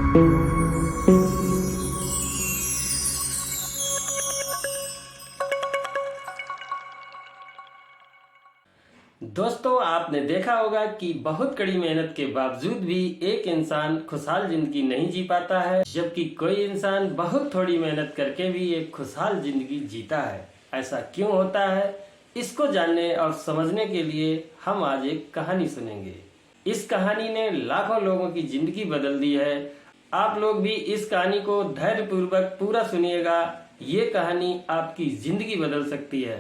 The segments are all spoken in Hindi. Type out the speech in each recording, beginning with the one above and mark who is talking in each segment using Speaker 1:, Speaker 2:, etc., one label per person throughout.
Speaker 1: दोस्तों, आपने देखा होगा कि बहुत कड़ी मेहनत के बावजूद भी एक इंसान खुशहाल जिंदगी नहीं जी पाता है, जबकि कोई इंसान बहुत थोड़ी मेहनत करके भी एक खुशहाल जिंदगी जीता है। ऐसा क्यों होता है, इसको जानने और समझने के लिए हम आज एक कहानी सुनेंगे। इस कहानी ने लाखों लोगों की जिंदगी बदल दी है। आप लोग भी इस कहानी को धैर्यपूर्वक पूरा सुनिएगा। ये कहानी आपकी जिंदगी बदल सकती है।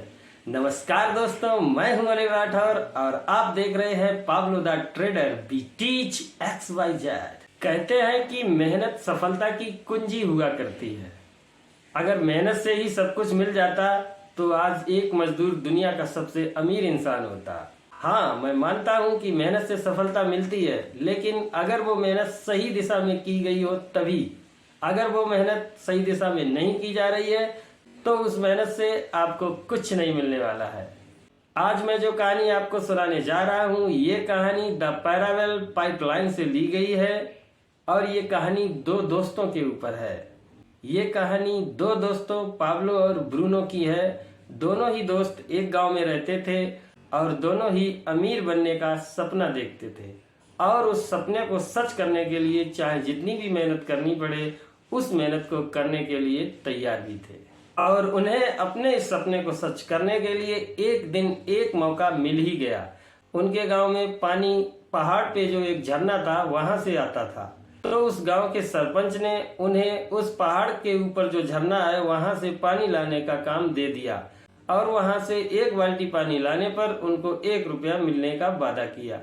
Speaker 1: नमस्कार दोस्तों, मैं हूं अनिल राठौर और आप देख रहे हैं Pablo the trader we teach XYZ। कहते हैं कि मेहनत सफलता की कुंजी हुआ करती है। अगर मेहनत से ही सब कुछ मिल जाता तो आज एक मजदूर दुनिया का सबसे अमीर इंसान होता। हाँ, मैं मानता हूं कि मेहनत से सफलता मिलती है, लेकिन अगर वो मेहनत सही दिशा में की गई हो तभी। अगर वो मेहनत सही दिशा में नहीं की जा रही है तो उस मेहनत से आपको कुछ नहीं मिलने वाला है। आज मैं जो कहानी आपको सुनाने जा रहा हूँ, ये कहानी द पैरावेल पाइपलाइन से ली गई है और ये कहानी दो दोस्तों के ऊपर है। ये कहानी दो दोस्तों पाब्लो और ब्रूनो की है। दोनों ही दोस्त एक गांव में रहते थे और दोनों ही अमीर बनने का सपना देखते थे और उस सपने को सच करने के लिए चाहे जितनी भी मेहनत करनी पड़े, उस मेहनत को करने के लिए तैयार भी थे। और उन्हें अपने इस सपने को सच करने के लिए एक दिन एक मौका मिल ही गया। उनके गांव में पानी पहाड़ पे जो एक झरना था वहां से आता था, तो उस गांव के सरपंच ने उन्हें उस पहाड़ के ऊपर जो झरना है वहां से पानी लाने का काम दे दिया और वहां से एक बाल्टी पानी लाने पर उनको 1 रुपया मिलने का वादा किया।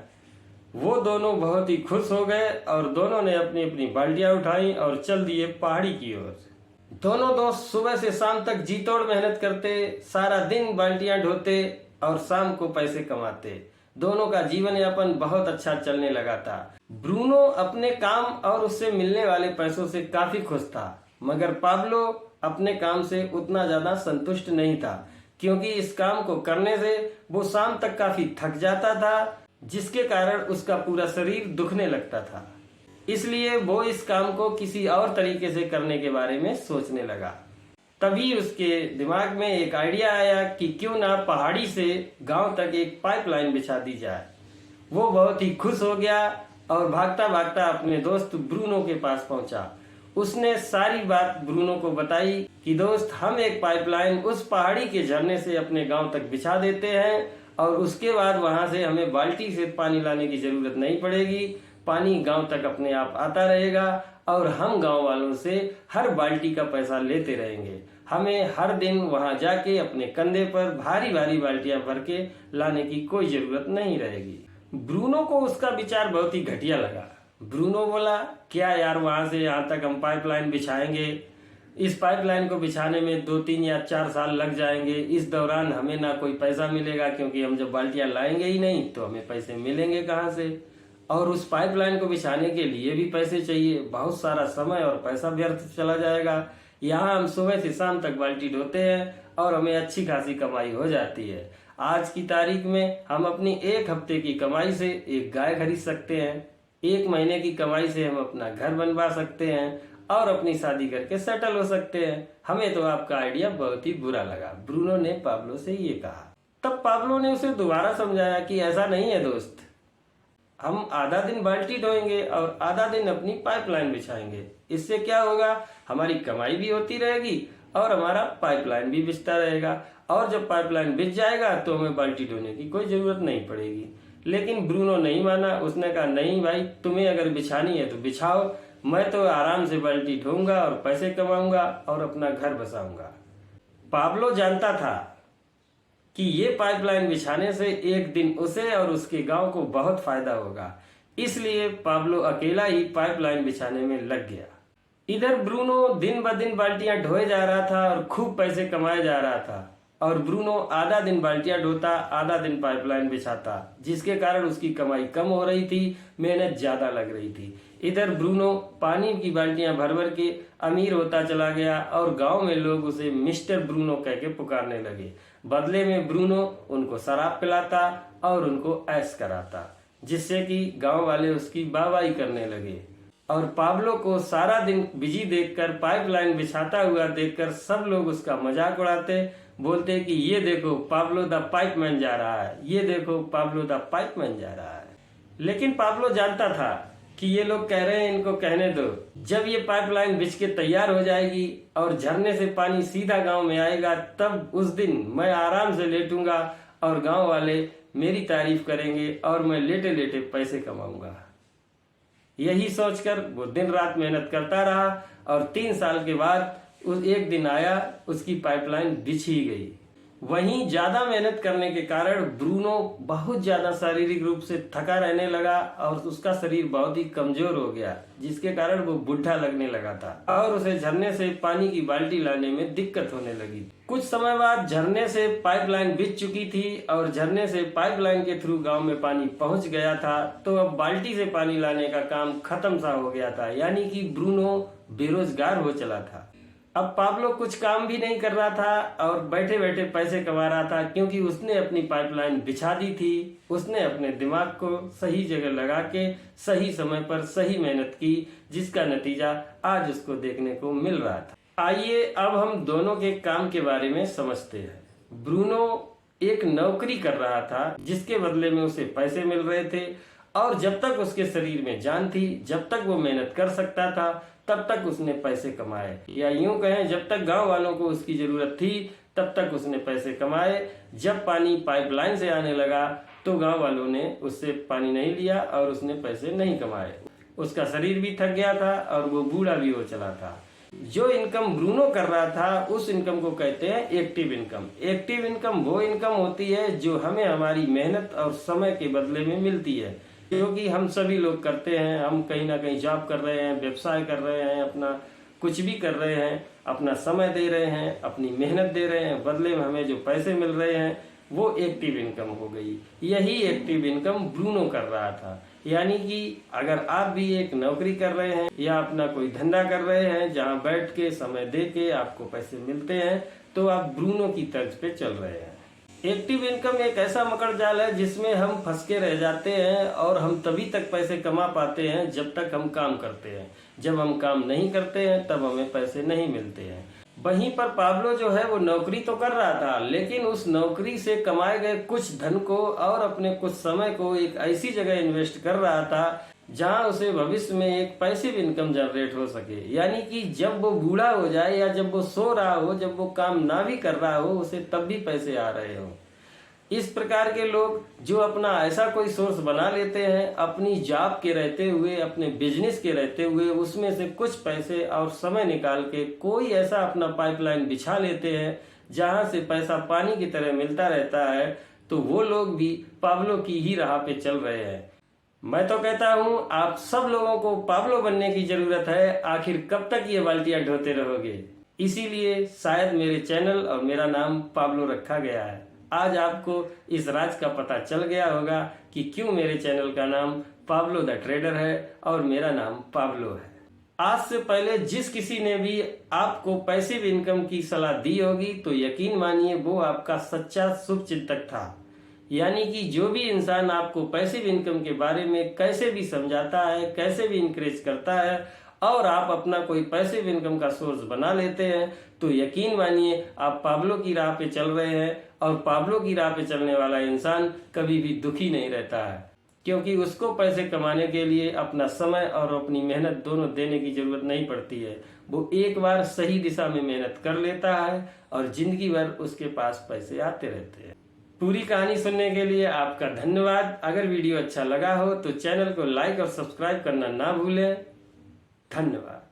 Speaker 1: वो दोनों बहुत ही खुश हो गए और दोनों ने अपनी अपनी बाल्टियां उठाई और चल दिए पहाड़ी की ओर। दोनों दोस्त सुबह से शाम तक जी तोड़ मेहनत करते, सारा दिन बाल्टियां ढोते और शाम को पैसे कमाते। दोनों का जीवन यापन बहुत अच्छा चलने लगा था। ब्रूनो अपने काम और उससे मिलने वाले पैसों से काफी खुश था, मगर पाब्लो अपने काम से उतना ज्यादा संतुष्ट नहीं था, क्योंकि इस काम को करने से वो शाम तक काफी थक जाता था, जिसके कारण उसका पूरा शरीर दुखने लगता था। इसलिए वो इस काम को किसी और तरीके से करने के बारे में सोचने लगा। तभी उसके दिमाग में एक आइडिया आया कि क्यों ना पहाड़ी से गांव तक एक पाइपलाइन बिछा दी जाए। वो बहुत ही खुश हो गया और भागता भागता अपने दोस्त ब्रूनो के पास पहुंचा। उसने सारी बात ब्रूनो को बताई कि दोस्त, हम एक पाइपलाइन उस पहाड़ी के झरने से अपने गांव तक बिछा देते हैं और उसके बाद वहां से हमें बाल्टी से पानी लाने की जरूरत नहीं पड़ेगी। पानी गांव तक अपने आप आता रहेगा और हम गांव वालों से हर बाल्टी का पैसा लेते रहेंगे। हमें हर दिन वहां जाके अपने कंधे पर भारी भारी बाल्टियां भर के लाने की कोई जरूरत नहीं रहेगी। ब्रूनो को उसका विचार बहुत ही घटिया लगा। ब्रूनो बोला, क्या यार, वहां से यहाँ तक हम पाइपलाइन बिछाएंगे, इस पाइपलाइन को बिछाने में 2-3 या 4 साल लग जाएंगे। इस दौरान हमें ना कोई पैसा मिलेगा, क्योंकि हम जब बाल्टियां लाएंगे ही नहीं तो हमें पैसे मिलेंगे कहाँ से। और उस पाइपलाइन को बिछाने के लिए भी पैसे चाहिए। बहुत सारा समय और पैसा व्यर्थ चला जाएगा। यहाँ हम सुबह से शाम तक बाल्टी ढोते हैं और हमें अच्छी खासी कमाई हो जाती है। आज की तारीख में हम अपनी 1 हफ्ते की कमाई से एक गाय खरीद सकते हैं। 1 महीने की कमाई से हम अपना घर बनवा सकते हैं और अपनी शादी करके सेटल हो सकते हैं। हमें तो आपका आइडिया बहुत ही बुरा लगा, ब्रूनो ने पाब्लो से ये कहा। तब पाब्लो ने उसे दोबारा समझाया कि ऐसा नहीं है दोस्त, हम आधा दिन बाल्टी ढोएंगे और आधा दिन अपनी पाइपलाइन बिछाएंगे। इससे क्या होगा, हमारी कमाई भी होती रहेगी और हमारा पाइपलाइन भी बिछता रहेगा। और जब पाइपलाइन बिछ जाएगा तो हमें बाल्टी ढोने की कोई जरूरत नहीं पड़ेगी। लेकिन ब्रूनो नहीं माना। उसने कहा, नहीं भाई, तुम्हें अगर बिछानी है तो बिछाओ, मैं तो आराम से बाल्टी ढोऊंगा और पैसे कमाऊंगा और अपना घर बसाऊंगा। पाब्लो जानता था कि ये पाइपलाइन बिछाने से एक दिन उसे और उसके गांव को बहुत फायदा होगा, इसलिए पाब्लो अकेला ही पाइपलाइन बिछाने में लग गया। इधर ब्रूनो दिन ब दिन बाल्टियां ढोए जा रहा था और खूब पैसे कमाए जा रहा था, और ब्रूनो आधा दिन बाल्टियां ढोता, आधा दिन पाइपलाइन बिछाता, जिसके कारण उसकी कमाई कम हो रही थी, मेहनत ज्यादा लग रही थी। इधर ब्रूनो पानी की बाल्टियां भर भर के अमीर होता चला गया और गांव में लोग उसे मिस्टर ब्रूनो कह के पुकारने लगे। बदले में ब्रूनो उनको शराब पिलाता और उनको ऐश कराता, जिससे कि गांव वाले उसकी वाहवाही करने लगे। और पाब्लो को सारा दिन बिजी देखकर, पाइपलाइन बिछाता हुआ देखकर सब लोग उसका मजाक उड़ाते, बोलते कि ये देखो पाब्लो द पाइपमैन जा रहा है, ये देखो पाब्लो द पाइपमैन जा रहा है। लेकिन पाब्लो जानता था कि ये लोग कह रहे हैं, इनको कहने दो। जब ये पाइपलाइन बिछ के तैयार हो जाएगी और झरने से पानी सीधा गांव में आएगा, तब उस दिन मैं आराम से लेटूंगा और गांव वाले मेरी तारीफ करेंगे और मैं लेटे लेटे पैसे कमाऊंगा। यही सोचकर वो दिन रात मेहनत करता रहा और 3 साल के बाद उस एक दिन आया, उसकी पाइपलाइन बिछ ही गई। वहीं ज्यादा मेहनत करने के कारण ब्रूनो बहुत ज्यादा शारीरिक रूप से थका रहने लगा और उसका शरीर बहुत ही कमजोर हो गया, जिसके कारण वो बुढ़ा लगने लगा था और उसे झरने से पानी की बाल्टी लाने में दिक्कत होने लगी। कुछ समय बाद झरने से पाइपलाइन बिछ चुकी थी और झरने से पाइपलाइन के थ्रू गांव में पानी पहुंच गया था, तो अब बाल्टी से पानी लाने का काम खत्म सा हो गया था, यानी कि ब्रूनो बेरोजगार हो चला था। अब पाब्लो कुछ काम भी नहीं कर रहा था और बैठे बैठे पैसे कमा रहा था, क्योंकि उसने अपनी पाइपलाइन बिछा दी थी। उसने अपने दिमाग को सही जगह लगा के सही समय पर सही मेहनत की, जिसका नतीजा आज उसको देखने को मिल रहा था। आइए अब हम दोनों के काम के बारे में समझते हैं। ब्रूनो एक नौकरी कर रहा था जिसके बदले में उसे पैसे मिल रहे थे, और जब तक उसके शरीर में जान थी, जब तक वो मेहनत कर सकता था, तब तक उसने पैसे कमाए, या यूं कहें जब तक गांव वालों को उसकी जरूरत थी तब तक उसने पैसे कमाए। जब पानी पाइपलाइन से आने लगा तो गांव वालों ने उससे पानी नहीं लिया और उसने पैसे नहीं कमाए। उसका शरीर भी थक गया था और वो बूढ़ा भी हो चला था। जो इनकम ब्रूनो कर रहा था उस इनकम को कहते हैं एक्टिव इनकम। एक्टिव इनकम वो इनकम होती है जो हमें हमारी मेहनत और समय के बदले में मिलती है, क्योंकि हम सभी लोग करते हैं। हम कहीं ना कहीं जॉब कर रहे हैं, व्यवसाय कर रहे हैं, अपना कुछ भी कर रहे हैं, अपना समय दे रहे हैं, अपनी मेहनत दे रहे हैं, बदले में हमें जो पैसे मिल रहे हैं वो एक्टिव इनकम हो गई। यही एक्टिव इनकम ब्रूनो कर रहा था। यानी कि अगर आप भी एक नौकरी कर रहे हैं या अपना कोई धंधा कर रहे हैं जहां बैठ के समय दे के आपको पैसे मिलते हैं, तो आप ब्रूनो की तर्ज पे चल रहे हैं। एक्टिव इनकम एक ऐसा मकड़ जाल है जिसमें हम फंस के रह जाते हैं और हम तभी तक पैसे कमा पाते हैं जब तक हम काम करते हैं। जब हम काम नहीं करते हैं तब हमें पैसे नहीं मिलते हैं। वहीं पर पाब्लो जो है वो नौकरी तो कर रहा था, लेकिन उस नौकरी से कमाए गए कुछ धन को और अपने कुछ समय को एक ऐसी जगह इन्वेस्ट कर रहा था जहां उसे भविष्य में एक पैसिव इनकम जनरेट हो सके। यानी कि जब वो बूढ़ा हो जाए या जब वो सो रहा हो, जब वो काम ना भी कर रहा हो, उसे तब भी पैसे आ रहे हो। इस प्रकार के लोग जो अपना ऐसा कोई सोर्स बना लेते हैं, अपनी जॉब के रहते हुए, अपने बिजनेस के रहते हुए, उसमें से कुछ पैसे और समय निकाल के कोई ऐसा अपना पाइपलाइन बिछा लेते हैं जहां से पैसा पानी की तरह मिलता रहता है, तो वो लोग भी पाब्लो की ही राह पे चल रहे हैं। मैं तो कहता हूं आप सब लोगों को पाब्लो बनने की जरूरत है। आखिर कब तक ये बाल्टियां ढोते रहोगे? इसीलिए शायद मेरे चैनल और मेरा नाम पाब्लो रखा गया है। आज आपको इस राज का पता चल गया होगा कि क्यों मेरे चैनल का नाम पाब्लो द ट्रेडर है और मेरा नाम पाब्लो है। आज से पहले जिस किसी ने भी आपको पैसिव इनकम की सलाह दी होगी, तो यकीन मानिए वो आपका सच्चा शुभचिंतक था। यानी कि जो भी इंसान आपको पैसिव इनकम के बारे में कैसे भी समझाता है, कैसे भी इंकरेज करता है और आप अपना कोई पैसिव इनकम का सोर्स बना लेते हैं, तो यकीन मानिए आप पाब्लो की राह पे चल रहे हैं। और पाब्लो की राह पे चलने वाला इंसान कभी भी दुखी नहीं रहता है, क्योंकि उसको पैसे कमाने के लिए अपना समय और अपनी मेहनत दोनों देने की जरूरत नहीं पड़ती है। वो एक बार सही दिशा में मेहनत कर लेता है और जिंदगी भर उसके पास पैसे आते रहते हैं। पूरी कहानी सुनने के लिए आपका धन्यवाद। अगर वीडियो अच्छा लगा हो तो चैनल को लाइक और सब्सक्राइब करना ना भूलें। धन्यवाद।